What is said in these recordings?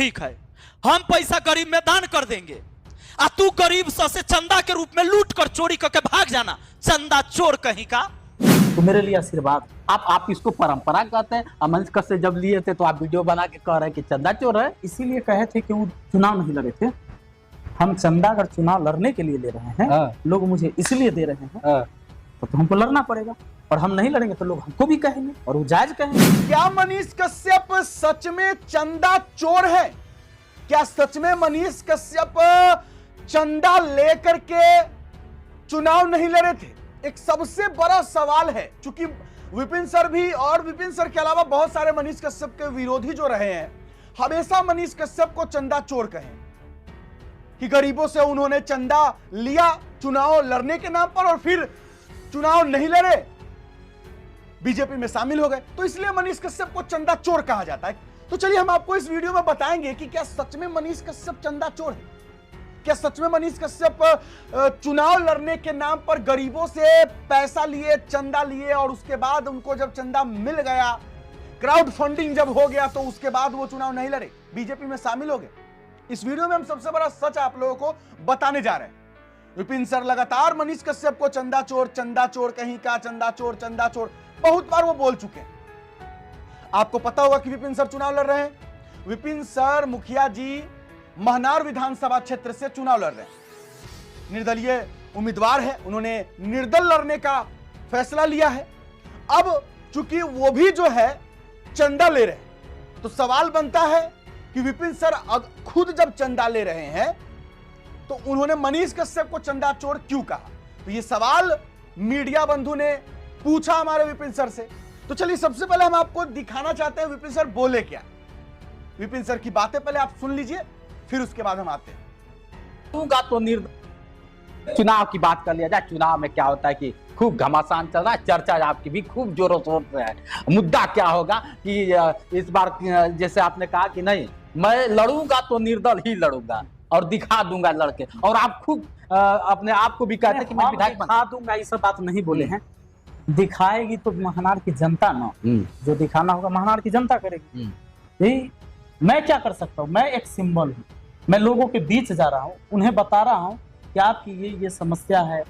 ठीक है, हम पैसा गरीब में दान कर देंगे, आ तू गरीब से चंदा के रूप में लूट कर चोरी करके भाग जाना, चंदा चोर कहीं का। तो मेरे लिए आशीर्वाद। आप इसको परंपरा कहते हैं। अमन से जब लिए थे तो आप वीडियो बना के कह रहे हैं कि चंदा चोर है। इसीलिए कहे थे कि वो चुनाव नहीं लड़े थे। हम चंदा अगर चुनाव लड़ने के लिए ले रहे हैं, लोग मुझे इसलिए दे रहे हैं, तो हमको लड़ना पड़ेगा। और हम नहीं लड़ेंगे तो लोग हमको भी कहेंगे और वो जायज कहेंगे। क्या मनीष कश्यप सच में चंदा चोर है? क्या सच में मनीष कश्यप चंदा लेकर के चुनाव नहीं लड़े थे? एक सबसे बड़ा सवाल है, क्योंकि विपिन सर भी और विपिन सर के अलावा बहुत सारे मनीष कश्यप के विरोधी जो रहे हैं, हमेशा मनीष कश्यप को चंदा चोर कहें कि गरीबों से उन्होंने चंदा लिया चुनाव लड़ने के नाम पर और फिर चुनाव नहीं लड़े, बीजेपी में शामिल हो गए, तो इसलिए मनीष कश्यप को चंदा चोर कहा जाता है। तो चलिए हम आपको इस वीडियो में बताएंगे कि क्या सच में मनीष कश्यप चंदा चोर है? क्या सच में मनीष कश्यप चुनाव लड़ने के नाम पर गरीबों से पैसा लिए, चंदा लिए, और उसके बाद उनको जब चंदा मिल गया, क्राउड फंडिंग जब हो गया, तो उसके बाद वो चुनाव नहीं लड़े, बीजेपी में शामिल हो गए? इस वीडियो में हम सबसे बड़ा सच आप लोगों को बताने जा रहे हैं। विपिन सर लगातार मनीष कश्यप को चंदा चोर कहीं का, चंदा चोर बहुत बार वो बोल चुके हैं। आपको पता होगा कि विपिन सर चुनाव लड़ रहे हैं। विपिन सर मुखिया जी महनार विधानसभा क्षेत्र से चुनाव लड़ रहे हैं, निर्दलीय उम्मीदवार है, उन्होंने निर्दल लड़ने का फैसला लिया है। अब चूंकि वो भी जो है चंदा ले रहे हैं, तो सवाल बनता है कि विपिन सर खुद जब चंदा ले रहे हैं तो उन्होंने मनीष कश्यप को चंदा चोर क्यों कहा? तो ये सवाल मीडिया बंधु ने पूछा हमारे विपिन सर से। तो चलिए सबसे पहले हम आपको दिखाना चाहते हैं विपिन सर बोले क्या। विपिन सर की बातें पहले आप सुन लीजिए, फिर उसके बाद हम आते हैं। तो चुनाव की बात कर लिया जाए। चुनाव में क्या होता है कि खूब घमासान चल रहा है, चर्चा आपकी भी खूब जोरों शोर से है। मुद्दा क्या होगा कि इस बार जैसे आपने कहा कि नहीं, मैं लड़ूंगा तो निर्दल ही लड़ूंगा और दिखा दूंगा लड़के, और आप खूब अपने आप को भी कहते हैं कि मैं विधायक दिखा दूंगा, ये सब बात नहीं बोले हैं। दिखाएगी तो महनार की जनता ना, जो दिखाना होगा महनार की जनता करेगी। यही मैं क्या कर सकता हूँ? मैं एक सिंबल हूँ, मैं लोगों के बीच जा रहा हूँ, उन्हें बता रहा हूँ कि आपकी ये समस्या है,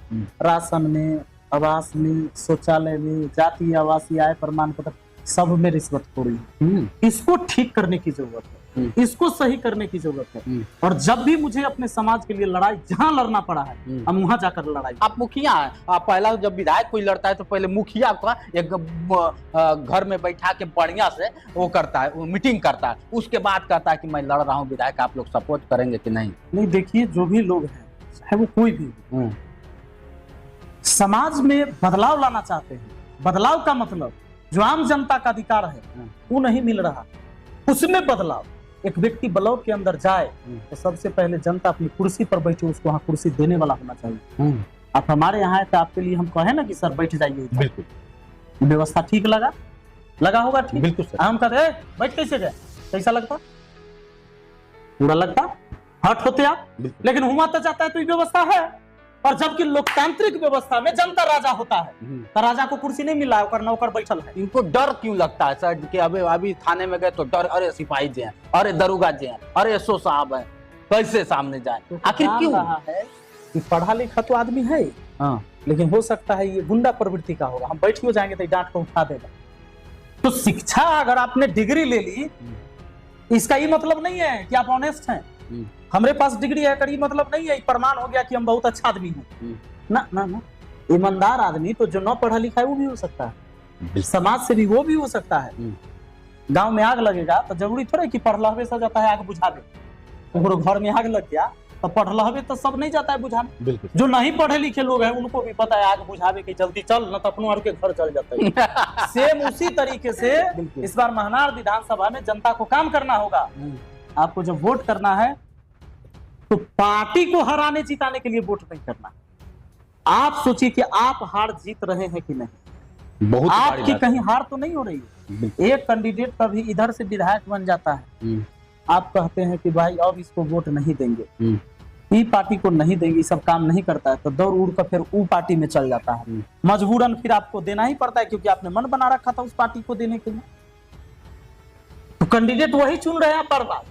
राशन में, आवास में, शौचालय में, जातीय आवासीय आय प्रमाण पत्र सब में रिश्वतखोरी है। इसको ठीक करने की जरूरत है, इसको सही करने की जरूरत है। और जब भी मुझे अपने समाज के लिए लड़ाई जहां लड़ना पड़ा है, हम वहां जाकर लड़ाई। आप मुखिया हैं, आप पहला जब विधायक कोई लड़ता है तो पहले मुखिया का एक घर में बैठा के बढ़िया से वो करता है, वो मीटिंग करता है, उसके बाद कहता है कि मैं लड़ रहा हूँ विधायक, आप लोग सपोर्ट करेंगे कि नहीं? नहीं, देखिए जो भी लोग हैं, चाहे वो कोई भी, समाज में बदलाव लाना चाहते हैं। बदलाव का मतलब जो आम जनता का अधिकार है वो नहीं मिल रहा, उसमें बदलाव। एक व्यक्ति ब्लॉक के अंदर जाए तो सबसे पहले जनता अपनी कुर्सी पर बैठे, उसको वहां कुर्सी देने वाला होना चाहिए। आप हमारे यहाँ है तो आपके लिए हम कहें ना कि सर बैठ जाइए, बिल्कुल व्यवस्था ठीक लगा होगा, ठीक बिल्कुल सर। हम कहते हैं बैठ कैसे गए, कैसा लगता? पूरा लगता, हट होते आप, लेकिन हुआ तो जाता है तो व्यवस्था है। और जबकि लोकतांत्रिक व्यवस्था में जनता राजा होता है, तो राजा को कुर्सी नहीं मिला है, नौकर बैठल है। इनको डर क्यों लगता है सर कि अभी थाने में गए तो डर, अरे सिपाही जी हैं, अरे दरोगा जी हैं, अरे एसओ साहब हैं, कैसे सामने जाए? तो आखिर क्यों? रहा है कि पढ़ा लिखा तो आदमी है, लेकिन हो सकता है ये गुंडा प्रवृत्ति का होगा। हम बैठ हो जाएंगे तो डांट को उठा देगा। तो शिक्षा अगर आपने डिग्री ले ली, इसका ये मतलब नहीं है कि आप ऑनेस्ट हैं। हमारे पास डिग्री है कड़ी मतलब नहीं है प्रमाण हो गया कि हम बहुत अच्छा आदमी हैं। ना ना ना, ईमानदार आदमी तो जो न पढ़ा लिखा है वो भी हो सकता है, समाज से भी वो भी हो सकता है। गांव में आग लगेगा तो जरूरी थोड़ा कि पढ़लहबे से जाता है आग बुझा दे। घर में आग लग गया तो पढ़लहबे तो सब नहीं जाता है बुझाने। जो नहीं पढ़े लिखे लोग हैं उनको भी पता है आग बुझावे की, जल्दी चल न तो अपनों के घर चल जाता है। सेम उसी तरीके से इस बार महनार विधानसभा में जनता को काम करना होगा। आपको जब वोट करना है तो पार्टी को हराने जिताने के लिए वोट नहीं करना। आप सोचिए कि आप हार जीत रहे हैं कि नहीं। बहुत आपकी कहीं हार तो नहीं हो रही है। एक कैंडिडेट कभी इधर से विधायक बन जाता है, आप कहते हैं कि भाई अब इसको वोट नहीं देंगे, ई पार्टी को नहीं देंगे, सब काम नहीं करता है, तो दौड़ उड़ कर फिर वो पार्टी में चल जाता है। मजबूरन फिर आपको देना ही पड़ता है क्योंकि आपने मन बना रखा था उस पार्टी को देने के लिए। तो कैंडिडेट वही चुन रहे हैं पर बात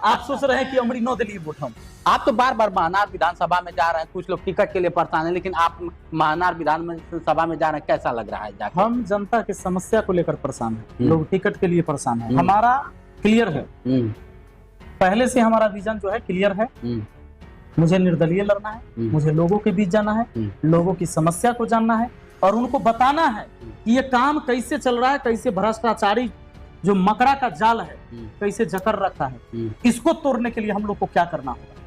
आप सोच रहे हैं कि अमरी नौ दिल्ली वोट हम। आप तो बार बार महानार विधानसभा में जा रहे हैं, कुछ लोग टिकट के लिए परेशान है, लेकिन आप महानार विधानसभा में जा रहे हैं, कैसा लग रहा है जाके? हम जनता की समस्या को लेकर परेशान हैं, लोग टिकट के लिए परेशान हैं। हमारा क्लियर है, पहले से हमारा विजन जो है क्लियर है। मुझे निर्दलीय लड़ना है, मुझे लोगों के बीच जाना है, लोगों की समस्या को जानना है और उनको बताना है कि ये काम कैसे चल रहा है, कैसे भ्रष्टाचारी जो मकड़ा का जाल है कैसे जकड़ रखा है, इसको तोड़ने के लिए हम लोग को क्या करना होगा,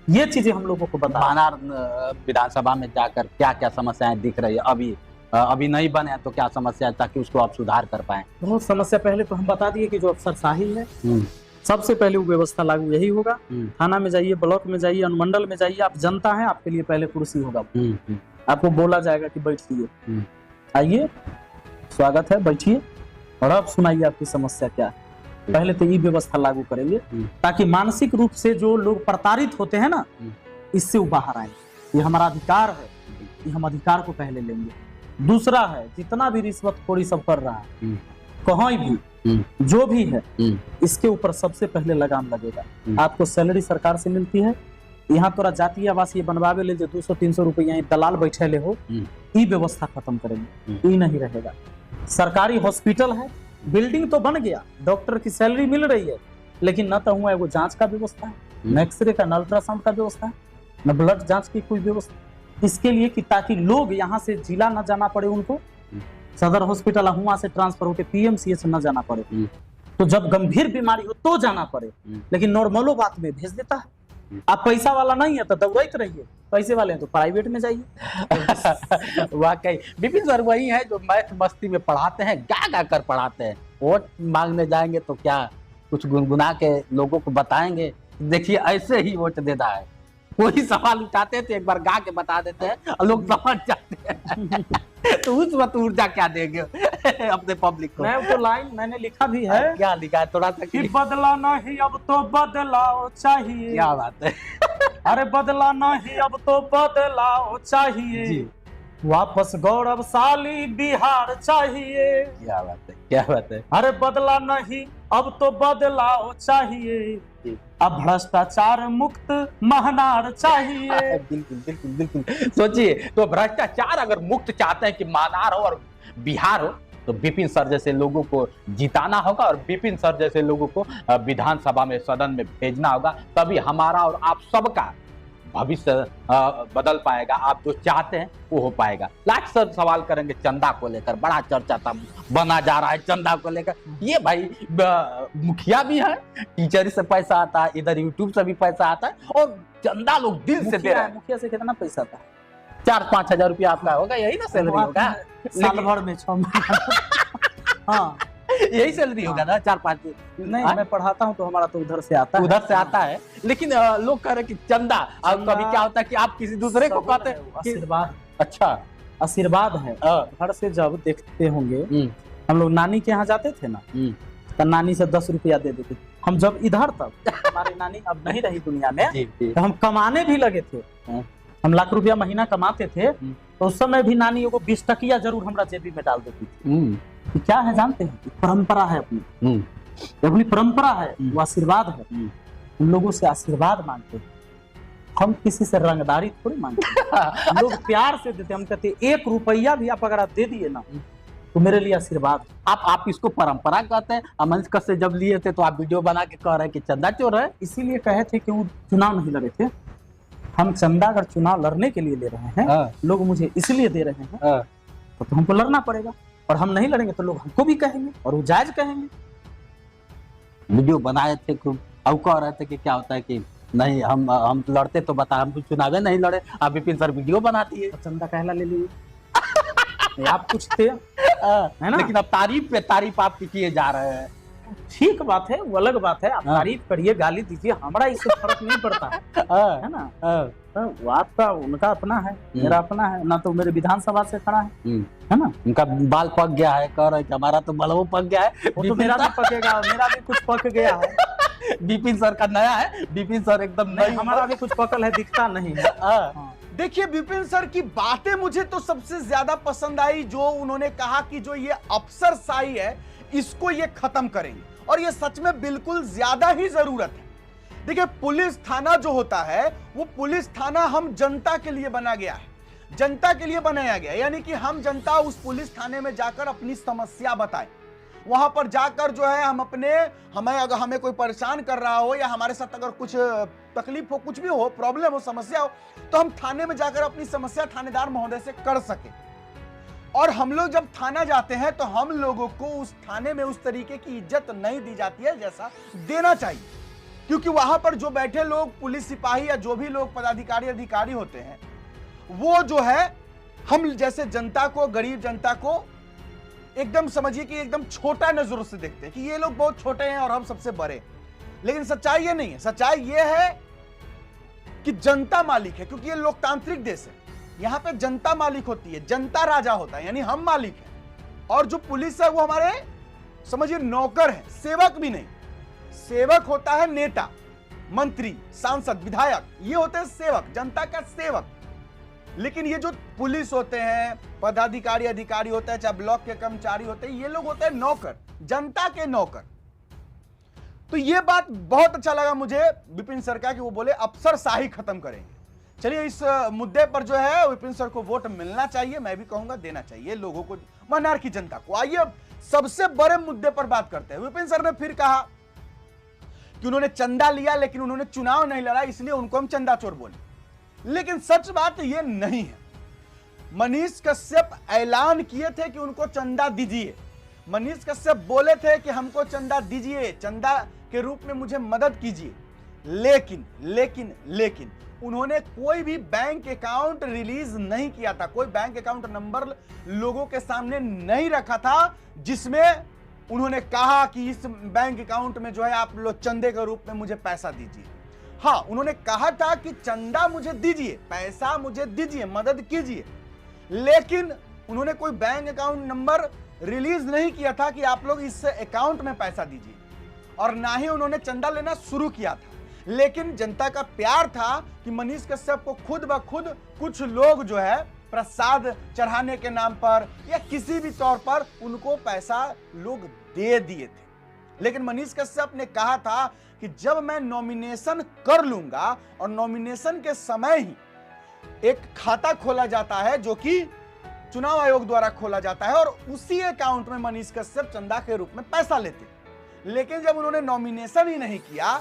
ये चीजें हम लोगों को बताना। महानार विधानसभा में जाकर क्या क्या समस्याएं दिख रही है? अभी नहीं बने हैं तो क्या समस्या है, ताकि उसको आप सुधार कर पाए? बहुत समस्या। पहले तो हम बता दिए कि जो अफसरशाही है, सबसे पहले वो व्यवस्था लागू यही होगा। थाना में जाइए, ब्लॉक में जाइए, अनुमंडल में जाइए, आप जनता है, आपके लिए पहले कुर्सी होगा। आपको बोला जाएगा कि बैठिए, आइए, स्वागत है, बैठिए और अब सुनाइए आपकी समस्या क्या है। पहले तो ये व्यवस्था लागू करेंगे ताकि मानसिक रूप से जो लोग प्रताड़ित होते हैं ना, इससे वो बाहर आए। ये हमारा अधिकार है, ये हम अधिकार को पहले लेंगे। दूसरा है, जितना भी रिश्वतखोरी सब कर रहा है, कहीं भी जो भी है, इसके ऊपर सबसे पहले लगाम लगेगा। आपको सैलरी सरकार से मिलती है, यहाँ तोरा जातीय आवासीय बनवावे ले जो 200-300 रुपये यहाँ दलाल बैठे ले हो, ये व्यवस्था खत्म करेंगे। ये नहीं रहेगा। सरकारी हॉस्पिटल है, बिल्डिंग तो बन गया, डॉक्टर की सैलरी मिल रही है, लेकिन न तो हुआ है वो जांच का व्यवस्था है, न एक्सरे का, न अल्ट्रासाउंड का व्यवस्था है, न ब्लड जांच की कोई व्यवस्था। इसके लिए कि ताकि लोग यहाँ से जिला न जाना पड़े, उनको सदर हॉस्पिटल वहां से ट्रांसफर होकर पीएमसीएच न जाना पड़े, तो जब गंभीर बीमारी हो तो जाना पड़े, लेकिन नॉर्मलो बात में भेज देता है। आप पैसा वाला नहीं है तो दौड़ते रहिए, पैसे वाले हैं तो प्राइवेट में जाइए। वाकई विपिन सर वही है जो मैथ मस्ती में पढ़ाते हैं, गा गा कर पढ़ाते हैं। वोट मांगने जाएंगे तो क्या कुछ गुनगुना के लोगों को बताएंगे, देखिए ऐसे ही वोट देना है। कोई सवाल उठाते हैं तो एक बार गा के बता देते हैं और लोग समझ जाते हैं। तो उस वक्त ऊर्जा क्या देंगे अपने पब्लिक को? मैं तो लाइन मैंने लिखा भी है। क्या लिखा है थोड़ा सा? कि बदला नहीं अब तो बदलाव चाहिए। क्या बात है? अरे बदला नहीं अब तो बदलाव चाहिए, वापस गौरवशाली बिहार चाहिए। क्या बात है, क्या बात है? अरे बदला नहीं अब तो बदलाव चाहिए, अब भ्रष्टाचार मुक्त महानार चाहिए। बिल्कुल बिल्कुल बिल्कुल। सोचिए, तो भ्रष्टाचार अगर मुक्त चाहते हैं कि महानार हो और बिहार हो, तो विपिन सर जैसे लोगों को जिताना होगा और विपिन सर जैसे लोगों को विधानसभा में, सदन में भेजना होगा, तभी हमारा और आप सबका भविष्य बदल पाएगा। आप जो चाहते हैं वो हो पाएगा। लास्ट सर सवाल करेंगे चंदा को लेकर, बड़ा चर्चा था बना जा रहा है चंदा को लेकर। ये भाई मुखिया भी है, टीचर से पैसा आता है, इधर यूट्यूब से भी पैसा आता है और चंदा लोग दिल से दे रहे हैं। मुखिया से कितना पैसा था? 4-5 हजार रुपया आपका होगा, यही ना सैलरी होगा साल भर में 6 महीने। हाँ, यही सैलरी होगा ना 4-5। नहीं, मैं पढ़ाता हूँ तो हमारा तो उधर से आता है। उधर से आता है, लेकिन लोग कह रहे कि चंदा, अब कभी क्या होता है कि आप किसी दूसरे को कहते हैं आशीर्वाद। अच्छा, आशीर्वाद है। घर से जब देखते होंगे, हम लोग नानी के यहाँ जाते थे ना, तो नानी से 10 रुपया दे देते। हम जब इधर तक, हमारी नानी अब नहीं रही दुनिया में, तो हम कमाने भी लगे थे, हम लाख रुपया महीना कमाते थे, तो उस समय भी नानी को 20 टकिया जरूर हमरा जेबी में डाल देती थी। क्या है जानते हैं? परंपरा है अपनी, अपनी परंपरा है, वो आशीर्वाद है। हम लोगों से आशीर्वाद मांगते हैं, हम किसी से रंगदारी थोड़ी मांगते हैं। लोग प्यार से देते हैं। हम कहते हैं 1 रुपया भी आप अगर आप दे दिए ना, तो मेरे लिए आशीर्वाद। आप इसको परंपरा कहते हैं। अमन कस से जब लिए थे तो आप वीडियो बना के कह रहे हैं कि चंदा चोर है, इसीलिए कहे थे कि वो चुनाव नहीं लड़े थे। हम चंदा अगर चुनाव लड़ने के लिए ले रहे हैं, लोग मुझे इसलिए दे रहे हैं, तो हमको लड़ना पड़ेगा, और हम नहीं लड़ेंगे तो लोग हमको भी कहेंगे और वो जायज कहेंगे। वीडियो बनाए थे खूब, अब कह रहे थे कि क्या होता है कि नहीं हम लड़ते तो बता, हम चुनाव नहीं लड़े, आप विपिन सर वीडियो बनाती है, चंदा कहला ले लीजिए। आप कुछ थे, है ना? लेकिन अब तारीफ पे तारीफ आपकी किए जा रहे हैं। ठीक बात है, वो अलग बात है। आप तारीफ करिए, गाली दीजिए, हमारा इससे फर्क नहीं पड़ता है ना? वो आपका, उनका अपना है, मेरा अपना है ना। तो मेरे विधानसभा से खड़ा है ना? उनका बाल पक गया है, कह रहे हैं हमारा तो बलवो पक गया है। वो तो मेरा भी पकेगा, मेरा भी कुछ पक गया है। विपिन सर का नया है, विपिन सर एकदम नहीं, हमारा भी कुछ पकल है, दिखता नहीं है। देखिए विपिन सर की बातें मुझे तो सबसे ज्यादा पसंद आई, जो उन्होंने कहा कि जो ये अफसरशाही है इसको ये खत्म करेंगे, और ये सच में बिल्कुल ज्यादा ही जरूरत है। देखिए, पुलिस थाना जो होता है वो पुलिस थाना हम जनता के लिए बना गया है, जनता के लिए बनाया गया, यानी कि हम जनता उस पुलिस थाने में जाकर अपनी समस्या बताएं। वहां पर जाकर जो है हम अगर हमें कोई परेशान कर रहा हो या हमारे साथ अगर कुछ तकलीफ हो, कुछ भी हो, प्रॉब्लम हो, समस्या हो, तो हम थाने में जाकर अपनी समस्या थानेदार महोदय से कर सके। और हम लोग जब थाना जाते हैं तो हम लोगों को उस थाने में उस तरीके की इज्जत नहीं दी जाती है जैसा देना चाहिए, क्योंकि वहां पर जो बैठे लोग पुलिस सिपाही या जो भी लोग पदाधिकारी अधिकारी होते हैं, वो जो है हम जैसे जनता को, गरीब जनता को एकदम समझिए कि एकदम छोटा नजरों से देखते हैं कि ये लोग बहुत छोटे हैं और हम सबसे बड़े। लेकिन सच्चाई ये नहीं है, सच्चाई ये है कि जनता मालिक है, क्योंकि ये लोकतांत्रिक देश है, यहां पे जनता मालिक होती है, जनता राजा होता है, यानी हम मालिक हैं। और जो पुलिस है वो हमारे समझिए नौकर है, सेवक भी नहीं। सेवक होता है नेता, मंत्री, सांसद, विधायक, ये होते हैं सेवक, जनता का सेवक। लेकिन ये जो पुलिस होते हैं, पदाधिकारी अधिकारी होते हैं, चाहे ब्लॉक के कर्मचारी होते हैं, ये लोग होते हैं नौकर, जनता के नौकर। तो ये बात बहुत अच्छा लगा मुझे विपिन सर का कि वो बोले अफसरशाही खत्म करेंगे। चलिए, इस मुद्दे पर जो है विपिन सर को वोट मिलना चाहिए, मैं भी कहूंगा देना चाहिए लोगों को, मनार की जनता को। आइए अब सबसे बड़े मुद्दे पर बात करते हैं। विपिन सर ने फिर कहा कि उन्होंने चंदा लिया लेकिन उन्होंने चुनाव नहीं लड़ा, इसलिए उनको हम चंदा चोर बोले। लेकिन सच बात यह नहीं है। मनीष कश्यप ऐलान किए थे कि उनको चंदा दीजिए, मनीष कश्यप बोले थे कि हमको चंदा दीजिए, चंदा के रूप में मुझे मदद कीजिए। लेकिन लेकिन लेकिन उन्होंने कोई भी बैंक अकाउंट रिलीज नहीं किया था, कोई बैंक अकाउंट नंबर लोगों के सामने नहीं रखा था जिसमें उन्होंने कहा कि इस बैंक अकाउंट में जो है आप लोग चंदे के रूप में मुझे पैसा दीजिए। हाँ, उन्होंने कहा था कि चंदा मुझे दीजिए, पैसा मुझे दीजिए, मदद कीजिए, लेकिन उन्होंने कोई बैंक अकाउंट नंबर रिलीज नहीं किया था कि आप लोग इस अकाउंट में पैसा दीजिए, और ना ही उन्होंने चंदा लेना शुरू किया था। लेकिन जनता का प्यार था कि मनीष कश्यप को खुद ब खुद कुछ लोग जो है प्रसाद चढ़ाने के नाम पर या किसी भी तौर पर उनको पैसा लोग दे दिए थे। लेकिन मनीष कश्यप ने कहा था कि जब मैं नॉमिनेशन कर लूंगा, और नॉमिनेशन के समय ही एक खाता खोला जाता है जो कि चुनाव आयोग द्वारा खोला जाता है, और उसी अकाउंट में मनीष कश्यप चंदा के रूप में पैसा लेते। लेकिन जब उन्होंने नॉमिनेशन ही नहीं किया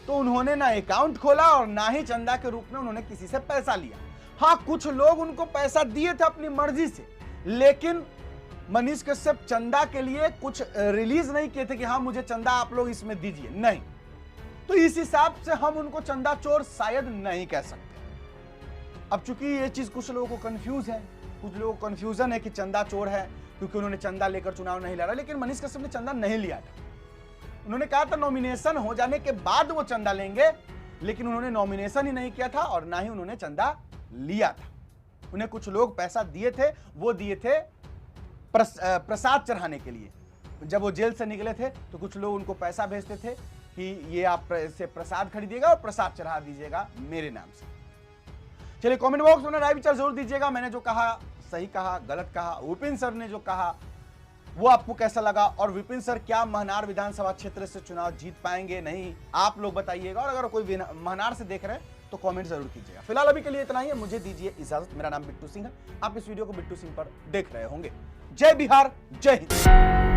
तो उन्होंने ना अकाउंट खोला और ना ही चंदा के रूप में उन्होंने किसी से पैसा लिया। हाँ, कुछ लोग उनको पैसा दिए थे अपनी मर्जी से, लेकिन मनीष कश्यप चंदा के लिए कुछ रिलीज नहीं किए थे कि हाँ मुझे चंदा आप लोग इसमें दीजिए, नहीं। तो इस हिसाब से हम उनको चंदा चोर शायद नहीं कह सकते। अब चूंकि ये चीज कुछ लोगों को कंफ्यूज है, कुछ लोगों को कंफ्यूजन है कि चंदा चोर है क्योंकि उन्होंने चंदा लेकर चुनाव नहीं लड़ा, लेकिन मनीष कश्यप ने चंदा नहीं लिया था। उन्होंने कहा था नॉमिनेशन हो जाने के बाद वो चंदा लेंगे, लेकिन उन्होंने नॉमिनेशन ही नहीं किया था और ना ही उन्होंने चंदा लिया था। उन्हें कुछ लोग पैसा दिए थे, वो दिए थे प्रसाद चढ़ाने के लिए। जब वो जेल से निकले थे तो कुछ लोग उनको पैसा भेजते थे कि ये आप से प्रसाद खरीदिएगा और प्रसाद चढ़ा दीजिएगा मेरे नाम से। चलिए, कमेंट बॉक्स में राय विचार जरूर दीजिएगा। मैंने जो कहा सही कहा, गलत कहा, विपिन सर ने जो कहा वो आपको कैसा लगा, और विपिन सर क्या महनार विधानसभा क्षेत्र से चुनाव जीत पाएंगे नहीं, आप लोग बताइएगा। और अगर कोई महनार से देख रहे हैं तो कमेंट जरूर कीजिएगा। फिलहाल अभी के लिए इतना ही है, मुझे दीजिए इजाजत। मेरा नाम बिट्टू सिंह है, आप इस वीडियो को बिट्टू सिंह पर देख रहे होंगे। जय बिहार, जय हिंद।